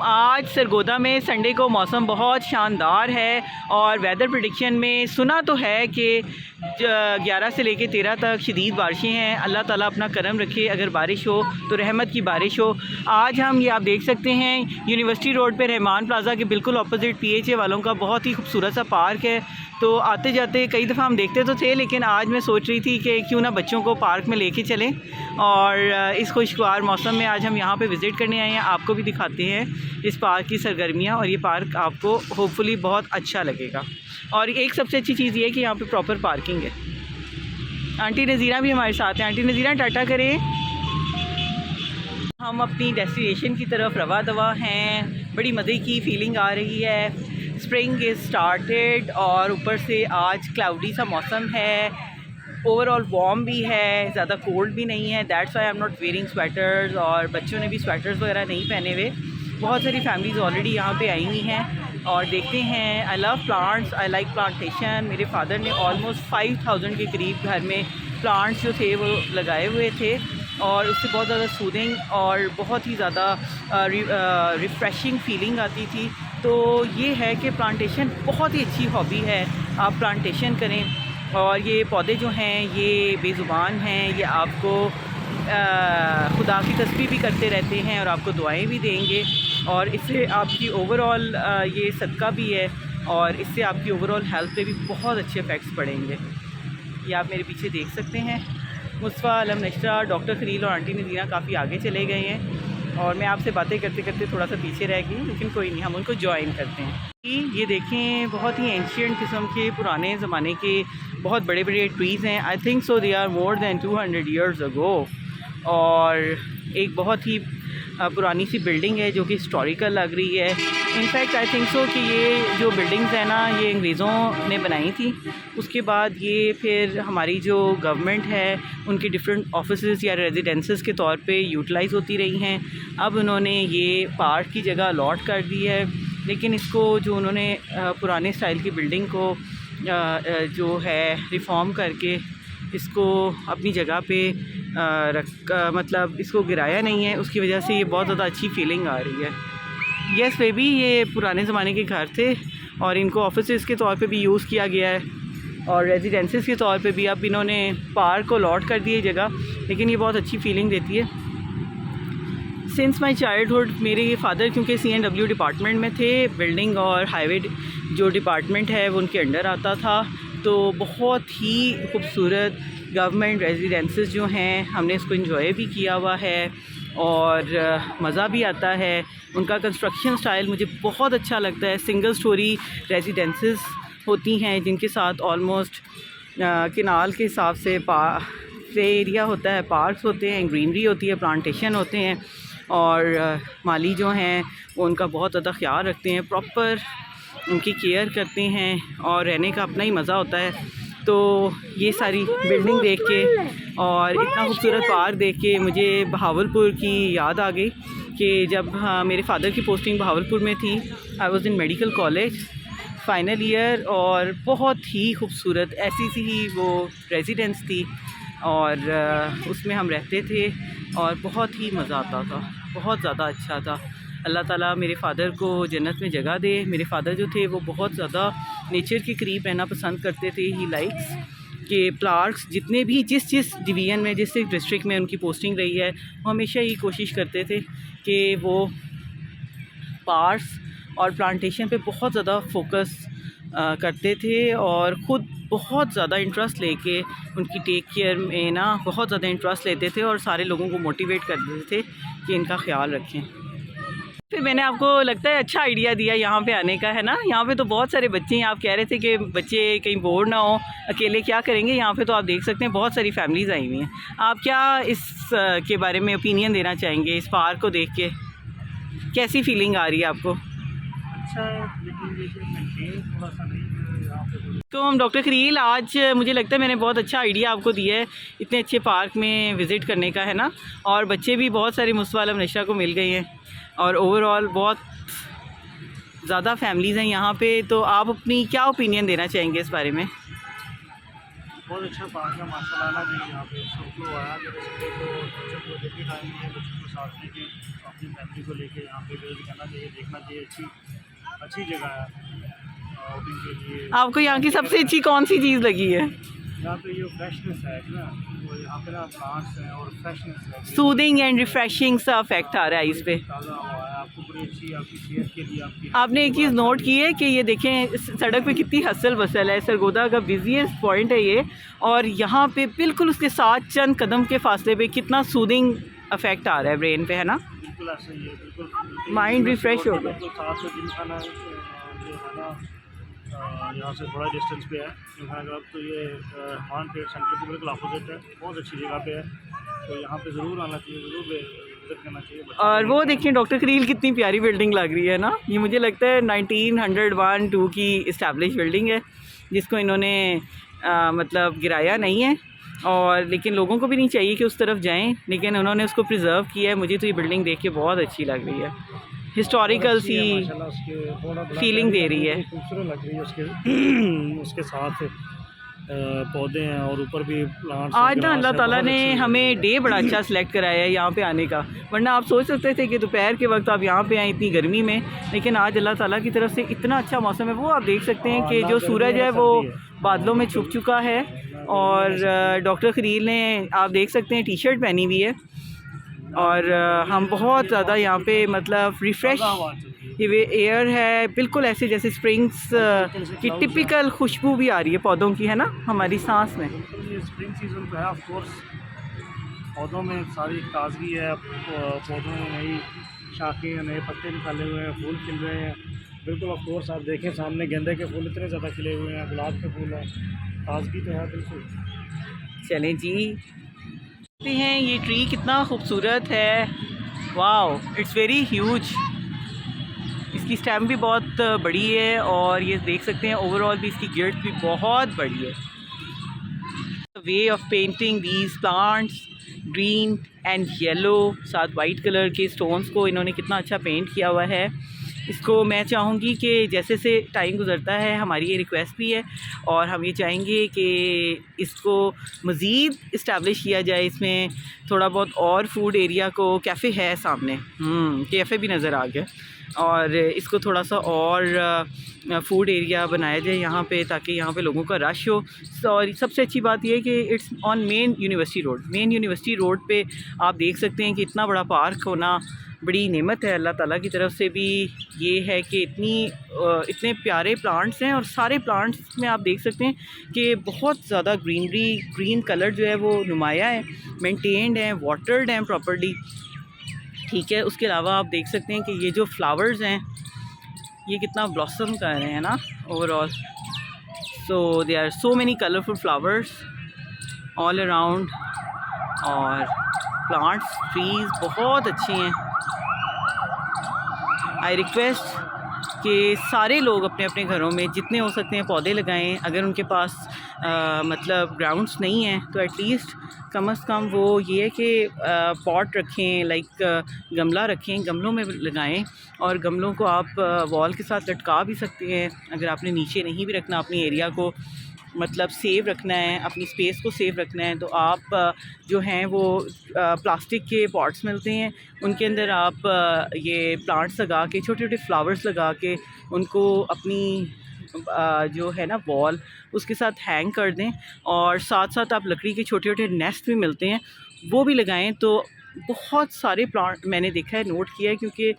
आज सरगोदा में संडे को मौसम बहुत शानदार है और वेदर प्रेडिक्शन में सुना तो है कि 11 से लेकर 13 तक शदीद बारिशें हैं। अल्लाह ताला अपना करम रखे, अगर बारिश हो तो रहमत की बारिश हो। आज हम ये आप देख सकते हैं यूनिवर्सिटी रोड पे रहमान प्लाजा के बिल्कुल अपोजिट PHA वालों का बहुत ही खूबसूरत सा पार्क है। तो आते जाते कई दफ़ा हम देखते तो थे, लेकिन आज मैं सोच रही थी कि क्यों ना बच्चों को पार्क में लेके चलें और इस खुशगवार मौसम में आज हम यहाँ पे विज़िट करने आए हैं। आपको भी दिखाते हैं इस पार्क की सरगर्मियाँ और ये पार्क आपको होपफुली बहुत अच्छा लगेगा। और एक सबसे अच्छी चीज़ ये है कि यहाँ पे प्रॉपर पार्किंग है। आंटी नज़ीरा भी हमारे साथ हैं। आंटी नज़ीरा टाटा करें। हम अपनी डेस्टिनेशन की तरफ रवा दवा हैं। बड़ी मज़े की फ़ीलिंग आ रही है। स्प्रिंग इज़ स्टार्टेड और ऊपर से आज क्लाउडी सा मौसम है। ओवरऑल वार्म भी है, ज़्यादा कोल्ड भी नहीं है। That's why I am not wearing sweaters, और बच्चों ने भी स्वेटर्स वगैरह नहीं पहने हुए। बहुत सारी फैमिलीज़ ऑलरेडी यहाँ पे आई हुई हैं और देखते हैं। I love plants, I like plantation. मेरे फादर ने ऑलमोस्ट 5000 के करीब घर में प्लांट्स जो थे वो लगाए हुए थे और उससे बहुत ज़्यादा सूदिंग और बहुत ही ज़्यादा रिफ़्रेशिंग फीलिंग आती थी। तो ये है कि प्लांटेशन बहुत ही अच्छी हॉबी है, आप प्लांटेशन करें। और ये पौधे जो हैं ये बेज़ुबान हैं, ये आपको खुदा की तस्बीह भी करते रहते हैं और आपको दुआएं भी देंगे और इससे आपकी ओवरऑल ये सदका भी है और इससे आपकी ओवरऑल हेल्थ पे भी बहुत अच्छे इफ़ेक्ट्स पड़ेंगे। ये आप मेरे पीछे देख सकते हैं। मुस्तफ़ा, अलम नशरा, डॉक्टर खलील और आंटी नज़ीरा काफ़ी आगे चले गए हैं और मैं आपसे बातें करते करते थोड़ा सा पीछे रह गई, लेकिन कोई नहीं, हम उनको ज्वाइन करते हैं। ये देखें, बहुत ही एंशियंट किस्म के पुराने ज़माने के बहुत बड़े बड़े ट्रीज़ हैं। I think so they are more than 200 years ago. और एक बहुत ही पुरानी सी बिल्डिंग है जो कि हिस्टोरिकल लग रही है। इनफैक्ट आई थिंक सो कि ये जो बिल्डिंग्स हैं ना, ये अंग्रेज़ों ने बनाई थी। उसके बाद ये फिर हमारी जो गवर्नमेंट है उनकी डिफरेंट ऑफिसेज़ या रेजिडेंसेस के तौर पे यूटिलाइज़ होती रही हैं। अब उन्होंने ये पार्क की जगह अलॉट कर दी है, लेकिन इसको जो उन्होंने पुराने स्टाइल की बिल्डिंग को जो है रिफॉर्म करके इसको अपनी जगह पे मतलब इसको गिराया नहीं है, उसकी वजह से ये बहुत ज़्यादा अच्छी फीलिंग आ रही है। यस बेबी, ये पुराने ज़माने के घर थे और इनको ऑफिसेज़ के तौर पे भी यूज़ किया गया है और रेजिडेंसेस के तौर पे भी अब इन्होंने पार्क को अलॉट कर दी है जगह, लेकिन ये बहुत अच्छी फीलिंग देती है। सिंस माई चाइल्डहुड मेरे फादर क्योंकि C&W डिपार्टमेंट में थे, बिल्डिंग और हाईवे जो डिपार्टमेंट है वो उनके अंडर आता था, तो बहुत ही खूबसूरत गवर्नमेंट रेजिडेंसेस जो हैं हमने इसको एंजॉय भी किया हुआ है और मज़ा भी आता है। उनका कंस्ट्रक्शन स्टाइल मुझे बहुत अच्छा लगता है। सिंगल स्टोरी रेजिडेंसेस होती हैं जिनके साथ ऑलमोस्ट किनाल के हिसाब से प्ले एरिया होता है, पार्क्स होते हैं, ग्रीनरी होती है, प्लांटेशन होते हैं और माली जो हैं वो उनका बहुत ज़्यादा ख्याल रखते हैं, प्रॉपर उनकी केयर करते हैं और रहने का अपना ही मज़ा होता है। तो ये सारी बिल्डिंग देख के और इतना खूबसूरत पार्क देख के मुझे बहावलपुर की याद आ गई कि जब मेरे फादर की पोस्टिंग बहावलपुर में थी। I was in medical college final year और बहुत ही खूबसूरत ऐसी सी ही वो रेजिडेंस थी और उसमें हम रहते थे और बहुत ही मज़ा आता था, बहुत ज़्यादा अच्छा था। अल्लाह ताला मेरे फ़ादर को जन्नत में जगह दे। मेरे फ़ादर जो थे वो बहुत ज़्यादा नेचर के करीब रहना पसंद करते थे। ही लाइक्स के पार्क्स जितने भी जिस डिवीज़न में जिस डिस्ट्रिक्ट में उनकी पोस्टिंग रही है वो हमेशा ये कोशिश करते थे कि वो पार्क्स और प्लांटेशन पे बहुत ज़्यादा फोकस करते थे और ख़ुद बहुत ज़्यादा इंटरेस्ट लेके उनकी टेक केयर में ना बहुत ज़्यादा इंटरेस्ट लेते थे और सारे लोगों को मोटिवेट कर देते थे कि इनका ख्याल रखें। फिर मैंने आपको लगता है अच्छा आइडिया दिया यहाँ पे आने का, है ना। यहाँ पे तो बहुत सारे बच्चे हैं, आप कह रहे थे कि बच्चे कहीं बोर ना हो, अकेले क्या करेंगे। यहाँ पे तो आप देख सकते हैं बहुत सारी फैमिलीज़ आई हुई हैं। आप क्या इस के बारे में ओपिनियन देना चाहेंगे? इस पार्क को देख के कैसी फीलिंग आ रही है आपको? तो हम डॉक्टर खलील, आज मुझे लगता है मैंने बहुत अच्छा आइडिया आपको दिया है इतने अच्छे पार्क में विज़िट करने का, है ना। और बच्चे भी बहुत सारे मुस्तफ़ा अलम नशरा को मिल गए हैं और ओवरऑल बहुत ज़्यादा फैमिलीज़ हैं यहाँ पे। तो आप अपनी क्या ओपिनियन देना चाहेंगे इस बारे में? बहुत अच्छा पार्क है माशाल्लाह। आना चाहिए यहाँ पे, सबको आया मेरे संडे को बच्चों को जब भी टाइम है बच्चों को साथ लेके अपनी फैमिली को लेके यहाँ पे विजिट करना चाहिए, देखना चाहिए। अच्छी अच्छी जगह है आउटिंग के लिए। आपको यहाँ की सबसे अच्छी कौन सी चीज़ लगी है? यहाँ पे ये फ्रेशनेस है ना, वो यहाँ पे ना प्लांट्स हैं और फ्रेशनेस है, सूदिंग एंड रिफ्रेशिंग सा इफेक्ट आ रहा है इस पे। ताज़ा हवा है, आपको बड़ी अच्छी आपकी सेहत के लिए आपकी। आपने एक चीज़ नोट की है कि ये देखें सड़क पे कितनी हसल बसल है, सरगोदा का बिजिएस्ट पॉइंट है ये, और यहाँ पे बिल्कुल उसके साथ चंद कदम के फासले पे कितना सूदिंग इफेक्ट आ रहा है ब्रेन पे, है ना? बिल्कुल ऐसा ही है, बिल्कुल माइंड रिफ्रेश हो गया। बिल्कुल साथ में जिम खाना जो है ना यहाँ से थोड़ा डिस्टेंस पे है जिमखाना क्लब, तो ये मान ट्रेड सेंटर के बिल्कुल अपोजिट है, बहुत अच्छी जगह पे है। तो यहाँ पे ज़रूर आना चाहिए, ज़रूर विजिट करना चाहिए। और वो देखिए डॉक्टर करील कितनी प्यारी बिल्डिंग लग रही है ना, ये मुझे लगता है 1901-2 की इस्टेब्लिश बिल्डिंग है, जिसको इन्होंने मतलब गिराया नहीं है, और लेकिन लोगों को भी नहीं चाहिए कि उस तरफ जाएं, लेकिन उन्होंने उसको प्रिजर्व किया है। मुझे तो ये बिल्डिंग देख के बहुत अच्छी लग रही है, हिस्टोरिकल सी फीलिंग दे रही है। खूबसूरत लग रही है उसके उसके साथ पौधे हैं और ऊपर भी प्लांट्स। आज ना अल्लाह ताला ने हमें डे बड़ा अच्छा सिलेक्ट कराया है यहाँ पे आने का, वरना आप सोच सकते थे कि दोपहर के वक्त आप यहाँ पे आएँ इतनी गर्मी में, लेकिन आज अल्लाह ताला की तरफ से इतना अच्छा मौसम है। वो आप देख सकते हैं कि जो सूरज है वो बादलों में छुप चुका है, और डॉक्टर खलील ने आप देख सकते हैं टी शर्ट पहनी हुई है, और हम बहुत ज़्यादा यहाँ पे मतलब रिफ़्रेश ये एयर है, बिल्कुल ऐसे जैसे स्प्रिंग्स की टिपिकल खुशबू भी आ रही है पौधों की, है ना, हमारी सांस में। ये स्प्रिंग सीजन तो है ऑफ कोर्स, पौधों में सारी ताजगी है, पौधों में नई शाखें, नए पत्ते निकाले हुए हैं, फूल खिल रहे हैं। बिल्कुल ऑफ कोर्स आप देखें सामने गेंदे के फूल इतने ज़्यादा खिले हुए हैं, गुलाब के फूल हैं, ताजगी तो है बिल्कुल। चलें जी, देखते हैं ये ट्री कितना खूबसूरत है। वाओ, इट्स वेरी ह्यूज, इसकी स्टेम भी बहुत बड़ी है, और ये देख सकते हैं ओवरऑल भी इसकी गिर्थ भी बहुत बड़ी है। Way of painting these plants green and yellow, साथ वाइट कलर के स्टोन्स को इन्होंने कितना अच्छा पेंट किया हुआ है। इसको मैं चाहूँगी कि जैसे से टाइम गुज़रता है, हमारी ये रिक्वेस्ट भी है, और हम ये चाहेंगे कि इसको मज़ीद इस्टेब्लिश किया जाए। इसमें थोड़ा बहुत और फूड एरिया को, कैफ़े है सामने, कैफ़े भी नज़र आ गया, और इसको थोड़ा सा और फूड एरिया बनाया जाए यहाँ पे, ताकि यहाँ पे लोगों का रश हो। और सबसे अच्छी बात यह है कि it's on main university road. Main university road पे आप देख सकते हैं कि इतना बड़ा पार्क होना बड़ी नेमत है अल्लाह ताला की तरफ से भी। ये है कि इतने प्यारे प्लांट्स हैं, और सारे प्लांट्स में आप देख सकते हैं कि बहुत ज़्यादा ग्रीनरी, ग्रीन कलर जो है वो नुमाया है, मेंटेन्ड है, वाटर्ड हैं प्रॉपर्ली, ठीक है। उसके अलावा आप देख सकते हैं कि ये जो फ्लावर्स हैं ये कितना ब्लॉसम कर रहे हैं ना overall. So they are so many colourful flowers all around, और प्लांट्स, ट्रीज़ बहुत अच्छे हैं। आई रिक्वेस्ट कि सारे लोग अपने अपने घरों में जितने हो सकते हैं पौधे लगाएं। अगर उनके पास मतलब ग्राउंड्स नहीं हैं तो एटलीस्ट कम से कम वो ये है कि पॉट रखें, लाइक गमला रखें, गमलों में लगाएं, और गमलों को आप वॉल के साथ लटका भी सकते हैं। अगर आपने नीचे नहीं भी रखना, अपनी एरिया को मतलब सेव रखना है, अपनी स्पेस को सेव रखना है, तो आप जो हैं वो प्लास्टिक के पॉट्स मिलते हैं, उनके अंदर आप ये प्लांट्स लगा के, छोटे छोटे फ्लावर्स लगा के उनको अपनी जो है ना वॉल उसके साथ हैंग कर दें। और साथ साथ आप लकड़ी के छोटे छोटे नेस्ट भी मिलते हैं, वो भी लगाएं। तो बहुत सारे प्लांट मैंने देखा है, नोट किया है, क्योंकि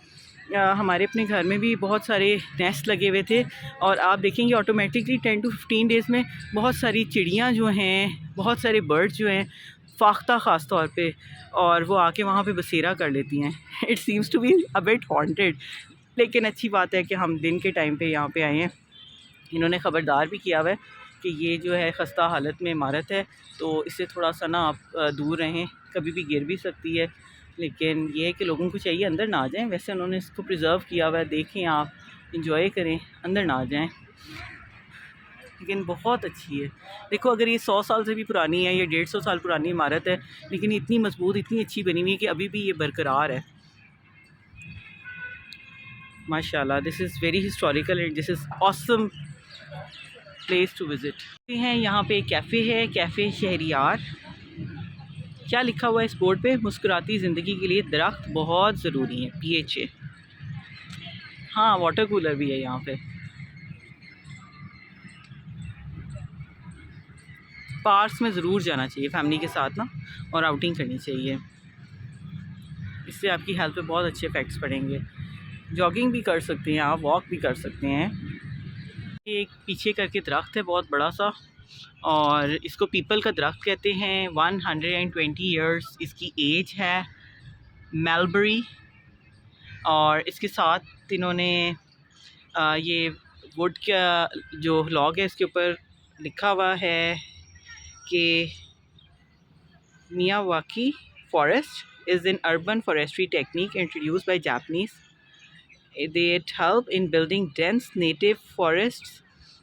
हमारे अपने घर में भी बहुत सारे नेस्ट लगे हुए थे, और आप देखेंगे ऑटोमेटिकली 10 to 15 डेज़ में बहुत सारी चिड़ियाँ जो हैं, बहुत सारे बर्ड्स जो हैं, फाख्ता ख़ास तौर पे, और वो आके वहाँ पे बसेरा कर लेती हैं। It seems to be a bit haunted, लेकिन अच्छी बात है कि हम दिन के टाइम पे यहाँ पे आए हैं। इन्होंने ख़बरदार भी किया हुआ है कि ये जो है ख़स्ता हालत में इमारत है, तो इससे थोड़ा सा ना आप दूर रहें, कभी भी गिर भी सकती है। लेकिन ये है कि लोगों को चाहिए अंदर ना जाएं। वैसे उन्होंने इसको प्रिजर्व किया हुआ है, देखें आप, इंजॉय करें, अंदर ना जाएं। लेकिन बहुत अच्छी है। देखो अगर ये 100 साल से भी पुरानी है, ये 150 साल पुरानी इमारत है, लेकिन इतनी मजबूत, इतनी अच्छी बनी हुई है कि अभी भी ये बरकरार है। माशाल्लाह, this is very historical and this is awesome. Place to visit हैं। यहाँ पे एक कैफ़े है, कैफ़े शहरियार। क्या लिखा हुआ है इस बोर्ड पे? मुस्कुराती ज़िंदगी के लिए दरख्त बहुत ज़रूरी है, PHA। हाँ, वाटर कूलर भी है यहाँ पे। पार्क्स में ज़रूर जाना चाहिए फैमिली के साथ ना, और आउटिंग करनी चाहिए। इससे आपकी हेल्थ पे बहुत अच्छे इफ़ेक्ट्स पड़ेंगे। जॉगिंग भी कर सकते हैं आप, वॉक भी कर सकते हैं। एक पीछे करके दरख्त है बहुत बड़ा सा, और इसको पीपल का दरख्त कहते हैं। 120 ईयर्स इसकी एज है, मेलबरी। और इसके साथ इन्होंने ये वुड का जो लॉग है इसके ऊपर लिखा हुआ है कि Miyawaki forest is an urban forestry technique introduced by Japanese. They help in building dense native forests,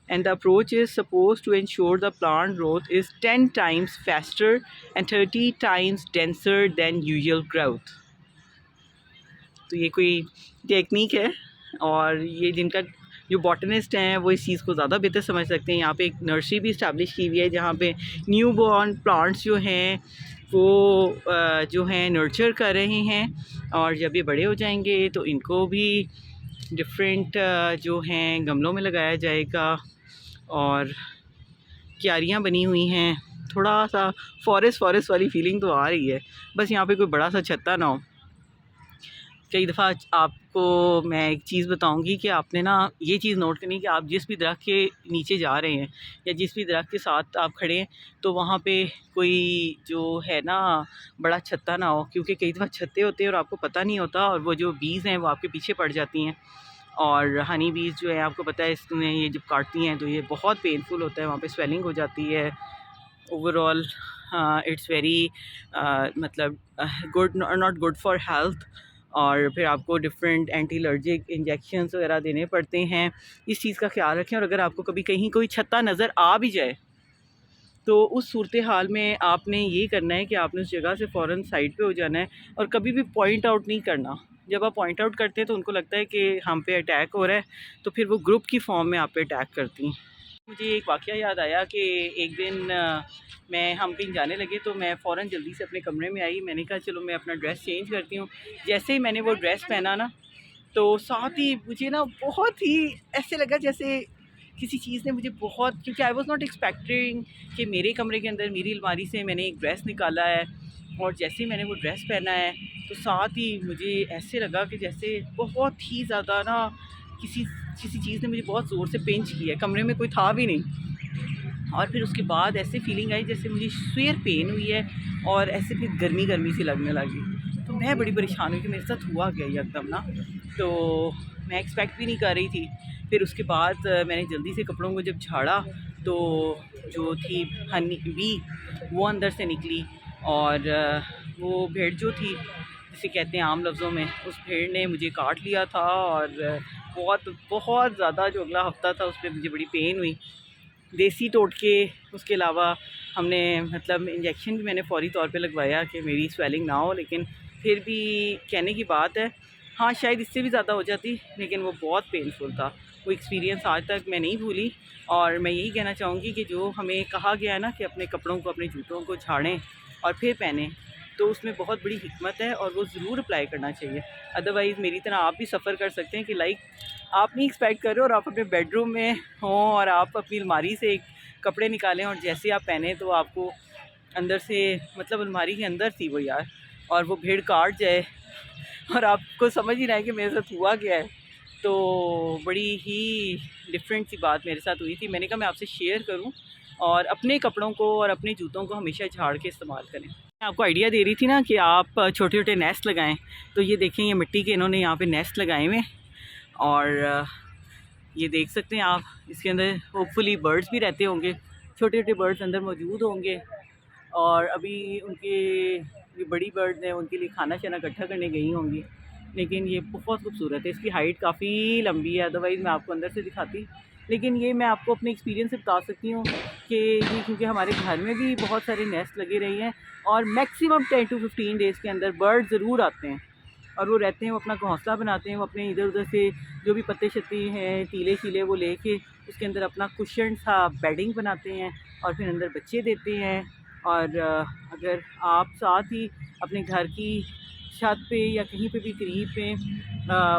and the approach is supposed to ensure the plant growth is 10 times faster and 30 times denser than usual growth. तो ये कोई technique है, और ये जिनका जो botanist हैं वो इस चीज़ को ज़्यादा बेहतर समझ सकते हैं। यहाँ पे एक नर्सरी भी इस्टेब्लिश की हुई है जहाँ पे न्यू बॉर्न प्लांट्स जो हैं वो जो हैं नर्चर कर रहे हैं, और जब ये बड़े हो जाएंगे तो इनको भी डिफरेंट जो हैं गमलों में लगाया जाएगा। और क्यारियाँ बनी हुई हैं, थोड़ा सा फॉरेस्ट वाली फीलिंग तो आ रही है, बस यहाँ पे कोई बड़ा सा छत्ता ना हो। कई दफ़ा आपको मैं एक चीज़ बताऊंगी कि आपने ना ये चीज़ नोट करनी कि आप जिस भी दरख्त के नीचे जा रहे हैं या जिस भी दरख्त के साथ आप खड़े हैं तो वहाँ पे कोई जो है ना बड़ा छत्ता ना हो, क्योंकि कई दफ़ा छत्ते होते हैं और आपको पता नहीं होता, और वो जो बीज़ हैं वो आपके पीछे पड़ जाती हैं। और हनी बीज़ जो है आपको पता है इसमें ये जब काटती हैं तो ये बहुत पेनफुल होता है, वहाँ पे स्वेलिंग हो जाती है। ओवरऑल इट्स वेरी मतलब good not good for health, और फिर आपको डिफरेंट एंटी एलर्जिक इंजेक्शंस वगैरह देने पड़ते हैं। इस चीज़ का ख्याल रखें, और अगर आपको कभी कहीं कोई छत्ता नज़र आ भी जाए तो उस सूरत हाल में आपने ये करना है कि आपने उस जगह से फ़ौरन साइड पे हो जाना है, और कभी भी पॉइंट आउट नहीं करना। जब आप पॉइंट आउट करते हैं तो उनको लगता है कि हम पे अटैक हो रहा है, तो फिर वो ग्रुप की फॉर्म में आप पे अटैक करती हैं। मुझे एक वाक़या याद आया कि एक दिन हम कहीं जाने लगे तो मैं फ़ौरन जल्दी से अपने कमरे में आई। मैंने कहा चलो मैं अपना ड्रेस चेंज करती हूँ। जैसे ही मैंने वो ड्रेस पहना ना, तो साथ ही मुझे ना बहुत ही ऐसे लगा जैसे किसी चीज़ ने मुझे बहुत, क्योंकि आई वॉज़ नॉट एक्सपेक्टिंग कि मेरे कमरे के अंदर मेरी अलमारी से मैंने एक ड्रेस निकाला है, और जैसे ही मैंने वो ड्रेस पहना है तो साथ ही मुझे ऐसे लगा कि जैसे बहुत ही ज़्यादा ना किसी चीज़ ने मुझे बहुत ज़ोर से पिंच किया है। कमरे में कोई था भी नहीं, और फिर उसके बाद ऐसे फीलिंग आई जैसे मुझे शेयर पेन हुई है, और ऐसे फिर गर्मी सी लगने लगी। तो मैं बड़ी परेशान हुई कि मेरे साथ हुआ क्या एकदम ना, तो मैं एक्सपेक्ट भी नहीं कर रही थी। फिर उसके बाद मैंने जल्दी से कपड़ों को जब झाड़ा तो जो थी हनी बी वो अंदर से निकली, और वो भेड़ जो थी जिसे कहते हैं आम लफ्ज़ों में, उस भेड़ ने मुझे काट लिया था, और बहुत ज़्यादा जो अगला हफ़्ता था उस पर मुझे बड़ी पेन हुई। देसी टोटके उसके अलावा हमने मतलब इंजेक्शन भी मैंने फ़ौरी तौर पे लगवाया कि मेरी स्वेलिंग ना हो, लेकिन फिर भी कहने की बात है, हाँ शायद इससे भी ज़्यादा हो जाती, लेकिन वो बहुत पेनफुल था। वो एक्सपीरियंस आज तक मैं नहीं भूली। और मैं यही कहना चाहूँगी कि जो हमें कहा गया है ना कि अपने कपड़ों को, अपने जूतों को झाड़ें और फिर पहने, तो उसमें बहुत बड़ी हिकमत है, और वो ज़रूर अप्लाई करना चाहिए। अदरवाइज़ मेरी तरह आप भी सफ़र कर सकते हैं कि लाइक आप नहीं एक्सपेक्ट कर रहे हो और आप अपने बेडरूम में हों और आप अपनी अलमारी से एक कपड़े निकालें, और जैसे आप पहने तो आपको अंदर से मतलब अलमारी के अंदर थी वो यार, और वो भीड़ काट जाए और आपको समझ ही ना है कि मेरे साथ हुआ क्या है। तो बड़ी ही डिफरेंट सी बात मेरे साथ हुई थी। मैंने कहा मैं आपसे शेयर करूं, और अपने कपड़ों को और अपने जूतों को हमेशा झाड़ के इस्तेमाल करें। मैं आपको आइडिया दे रही थी ना कि आप छोटे छोटे नेस्ट लगाएं, तो ये देखें ये मिट्टी के इन्होंने यहाँ पे नेस्ट लगाए हुए, और ये देख सकते हैं आप, इसके अंदर होपफुली बर्ड्स भी रहते होंगे, छोटे छोटे बर्ड्स अंदर मौजूद होंगे, और अभी उनके ये बड़ी बर्ड्स हैं उनके लिए खाना शाना इकट्ठा करने गई होंगी। लेकिन ये बहुत खूबसूरत है, इसकी हाइट काफ़ी लंबी है, अदरवाइज़ मैं आपको अंदर से दिखाती, लेकिन ये मैं आपको अपने एक्सपीरियंस से बता सकती हूँ कि ये क्योंकि हमारे घर में भी बहुत सारे नेस्ट लगे रही हैं, और मैक्सिमम 10 to 15 डेज़ के अंदर बर्ड ज़रूर आते हैं, और वो रहते हैं, वो अपना घोंसला बनाते हैं, वो अपने इधर उधर से जो भी पत्ते शत्ते हैं तीले शीले वो लेके उसके अंदर अपना कुशन सा बेडिंग बनाते हैं और फिर अंदर बच्चे देते हैं। और अगर आप साथ ही अपने घर की छत पे या कहीं पे भी करीब पे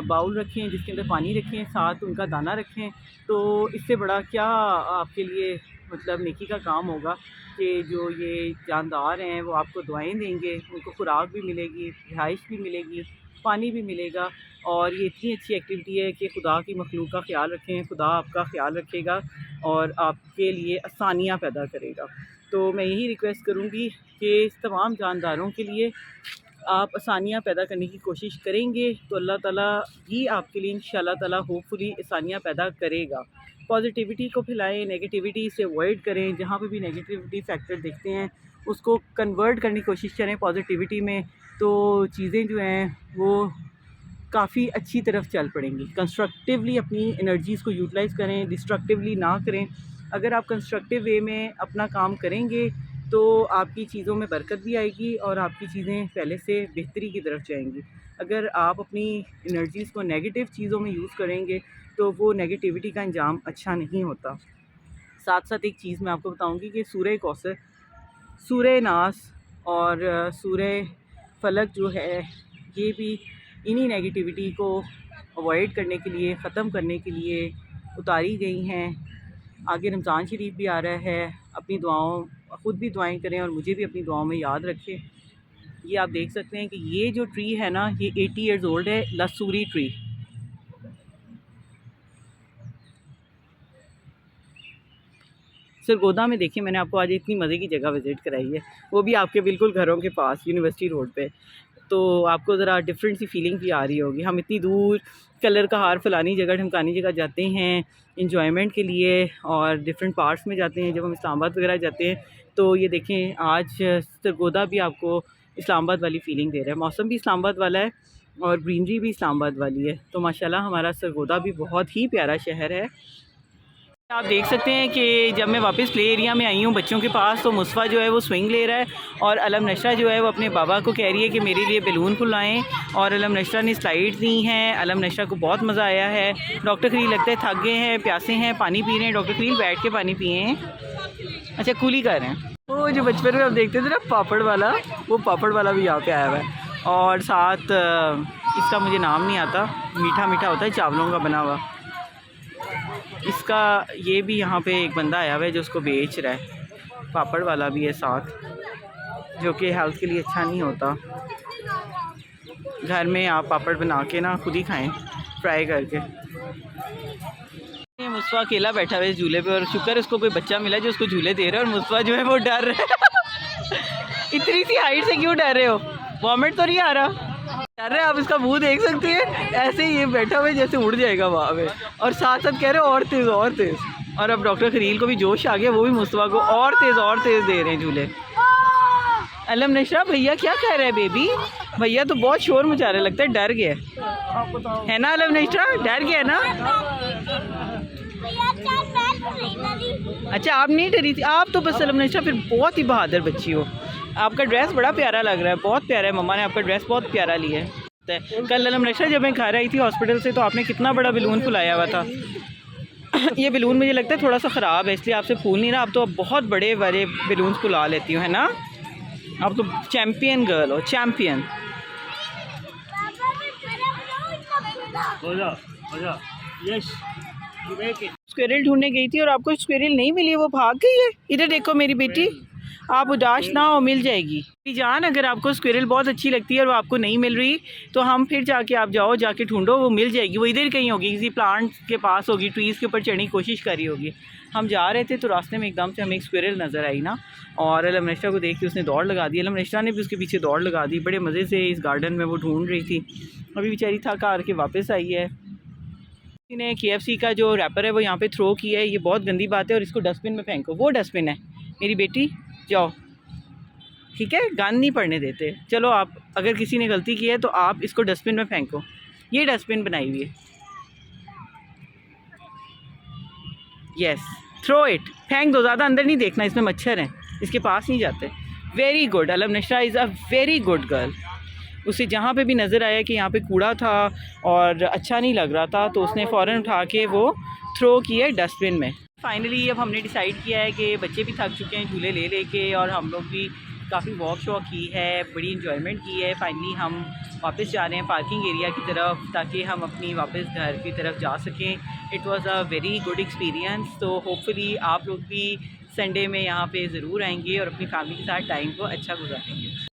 बाउल रखें जिसके अंदर पानी रखें, साथ उनका दाना रखें, तो इससे बड़ा क्या आपके लिए मतलब नेकी का काम होगा कि जो ये जानदार हैं वो आपको दुआएं देंगे, उनको खुराक भी मिलेगी, रिहाइश भी मिलेगी, पानी भी मिलेगा। और ये इतनी अच्छी एक्टिविटी है कि खुदा की मखलूक का ख्याल रखें, खुदा आपका ख्याल रखेगा और आपके लिए आसानियाँ पैदा करेगा। तो मैं यही रिक्वेस्ट करूँगी कि इस तमाम जानदारों के लिए आप आसानियाँ पैदा करने की कोशिश करेंगे तो अल्लाह ताला भी आपके लिए इंशाल्लाह ताला होपफुली आसानियाँ पैदा करेगा। पॉजिटिविटी को फैलाएं, नेगेटिविटी से अवॉइड करें, जहाँ पे भी नेगेटिविटी फैक्टर देखते हैं उसको कन्वर्ट करने की कोशिश करें पॉजिटिविटी में, तो चीज़ें जो हैं वो काफ़ी अच्छी तरफ चल पड़ेंगी। कंस्ट्रक्टिवली अपनी एनर्जीज़ को यूटिलाइज़ करें, डिस्ट्रक्टिवली ना करें। अगर आप कंस्ट्रक्टिव वे में अपना काम करेंगे तो आपकी चीज़ों में बरकत भी आएगी और आपकी चीज़ें पहले से बेहतरी की तरफ जाएंगी। अगर आप अपनी एनर्जीज़ को नेगेटिव चीज़ों में यूज़ करेंगे तो वो नेगेटिविटी का अंजाम अच्छा नहीं होता। साथ साथ एक चीज़ मैं आपको बताऊंगी कि सूरह कौसर, सूरह नास और सूरह फलक जो है ये भी इन्हीं नेगेटिविटी को अवॉइड करने के लिए, ख़त्म करने के लिए उतारी गई हैं। आगे रमज़ान शरीफ भी आ रहा है, अपनी दुआओं ख़ुद भी दुआएं करें और मुझे भी अपनी दुआओं में याद रखें। ये आप देख सकते हैं कि ये जो ट्री है ना, ये 80 ईयर्स ओल्ड है, लसूरी ट्री। सरगोदा में देखिए, मैंने आपको आज इतनी मज़े की जगह विज़िट कराई है, वो भी आपके बिल्कुल घरों के पास, यूनिवर्सिटी रोड पे। तो आपको ज़रा डिफरेंट सी फीलिंग भी आ रही होगी। हम इतनी दूर कलर का हार फलानी जगह ढमकानी जगह जाते हैं इंजॉयमेंट के लिए और डिफरेंट पार्ट्स में जाते हैं। जब हम इस्लामाबाद वगैरह जाते हैं तो ये देखें आज सरगोदा भी आपको इस्लामाबाद वाली फ़ीलिंग दे रहा है। मौसम भी इस्लामाबाद वाला है और ग्रीनरी भी इस्लामाबाद वाली है। तो माशाल्लाह हमारा सरगोदा भी बहुत ही प्यारा शहर है। आप देख सकते हैं कि जब मैं वापस प्ले एरिया में आई हूँ बच्चों के पास, तो मुस्फा जो है वो स्विंग ले रहा है और अलम नशरा जो है वो अपने बाबा को कह रही है कि मेरे लिए बैलून फुलाएं। और अलम नशरा ने स्लाइड दी हैं। अलम नशरा को बहुत मज़ा आया है। डॉक्टर खलील लगता है थक गए हैं, प्यासे हैं, पानी पी रहे हैं। डॉक्टर खलील बैठ के पानी पिए हैं, अच्छा कूली कर रहे हैं। वो जो बचपन में आप देखते थे ना पापड़ वाला, वो पापड़ वाला भी यहाँ पर आया हुआ है। और साथ इसका मुझे नाम नहीं आता, मीठा मीठा होता है चावलों का बना हुआ, इसका ये भी यहाँ पे एक बंदा आया हुआ है जो उसको बेच रहा है। पापड़ वाला भी है साथ, जो कि हेल्थ के लिए अच्छा नहीं होता। घर में आप पापड़ बना के ना खुद ही खाएं फ्राई करके। मुस्तफ़ा अकेला बैठा हुआ है झूले पे और शुक्र उसको कोई बच्चा मिला जो उसको झूले दे रहा है। और मुस्तफ़ा जो है वो डर रहा है। इतनी सी हाइट से क्यों डर रहे हो? वॉमिट तो नहीं आ रहा? डर रहे, आप इसका मुंह देख सकते हैं, ऐसे ही ये बैठा हुआ है जैसे उड़ जाएगा वहाँ पे। और साथ साथ कह रहे हो और तेज़ और तेज़। और अब डॉक्टर खलील को भी जोश आ गया, वो भी मुस्तफ़ा को और तेज़ दे रहे हैं झूले। अलम नशरा भैया क्या कह रहे हैं बेबी? भैया तो बहुत शोर मचा रहे, लगता है डर गया है ना अलम नशरा? डर गया ना? अच्छा आप नहीं डरी थी? आप तो बस अलम नशरा फिर बहुत ही बहादुर बच्ची हो। आपका ड्रेस बड़ा प्यारा लग रहा है, बहुत प्यारा है। मम्मा ने आपका ड्रेस बहुत प्यारा लिया है। कल अलम नशरा जब मैं घर आई थी हॉस्पिटल से तो आपने कितना बड़ा बैलून फुलाया हुआ था। ये बैलून मुझे लगता है थोड़ा सा ख़राब है, इसलिए आपसे फूल नहीं रहा। आप तो अब बहुत बड़े बड़े बैलून फुला लेती हो, है ना? आप तो चैम्पियन गर्ल हो, चैम्पियन। स्क्विरल ढूंढने गई थी और आपको स्क्विरल नहीं मिली, वो भाग गई है। इधर देखो मेरी बेटी, आप उदास ना हो, मिल जाएगी जान। अगर आपको स्क्विरल बहुत अच्छी लगती है और वो आपको नहीं मिल रही तो हम फिर जाके आप जाओ, जाके ढूंढो, वो मिल जाएगी। वो इधर कहीं होगी, किसी प्लांट के पास होगी, ट्रीज़ के ऊपर चढ़ने की कोशिश कर रही होगी। हम जा रहे थे तो रास्ते में एकदम से हमें एक स्क्विरल नज़र आई ना, और अलम नशरा को देख के उसने दौड़ लगा दी। अलम नशरा ने भी उसके पीछे दौड़ लगा दी। बड़े मज़े से इस गार्डन में वो ढूंढ रही थी। अभी बेचारी थक हार के वापस आई है। ने KFC का जो रैपर है वो यहाँ पे थ्रो किया है, ये बहुत गंदी बात है और इसको डस्टबिन में फेंको। वो डस्टबिन है मेरी बेटी, जाओ ठीक है, गंद नहीं पड़ने देते। चलो आप, अगर किसी ने गलती की है तो आप इसको डस्टबिन में फेंको। ये डस्टबिन बनाई हुई है, यस, थ्रो इट, फेंक दो, ज़्यादा अंदर नहीं देखना, इसमें मच्छर हैं, इसके पास नहीं जाते। Very good, Alam Nashra is a very good girl. उसे जहाँ पे भी नज़र आया कि यहाँ पे कूड़ा था और अच्छा नहीं लग रहा था तो उसने फ़ौरन उठा के वो थ्रो किया डस्टबिन में। फाइनली अब हमने डिसाइड किया है कि बच्चे भी थक चुके हैं झूले ले लेके और हम लोग भी काफ़ी वॉक शॉक की है, बड़ी इंजॉयमेंट की है। फाइनली हम वापस जा रहे हैं पार्किंग एरिया की तरफ ताकि हम अपनी वापस घर की तरफ जा सकें। It was a very good experience. तो होपफुली आप लोग भी संडे में यहाँ पे ज़रूर आएंगे और अपनी फैमिली के साथ टाइम को अच्छा गुजारेंगे।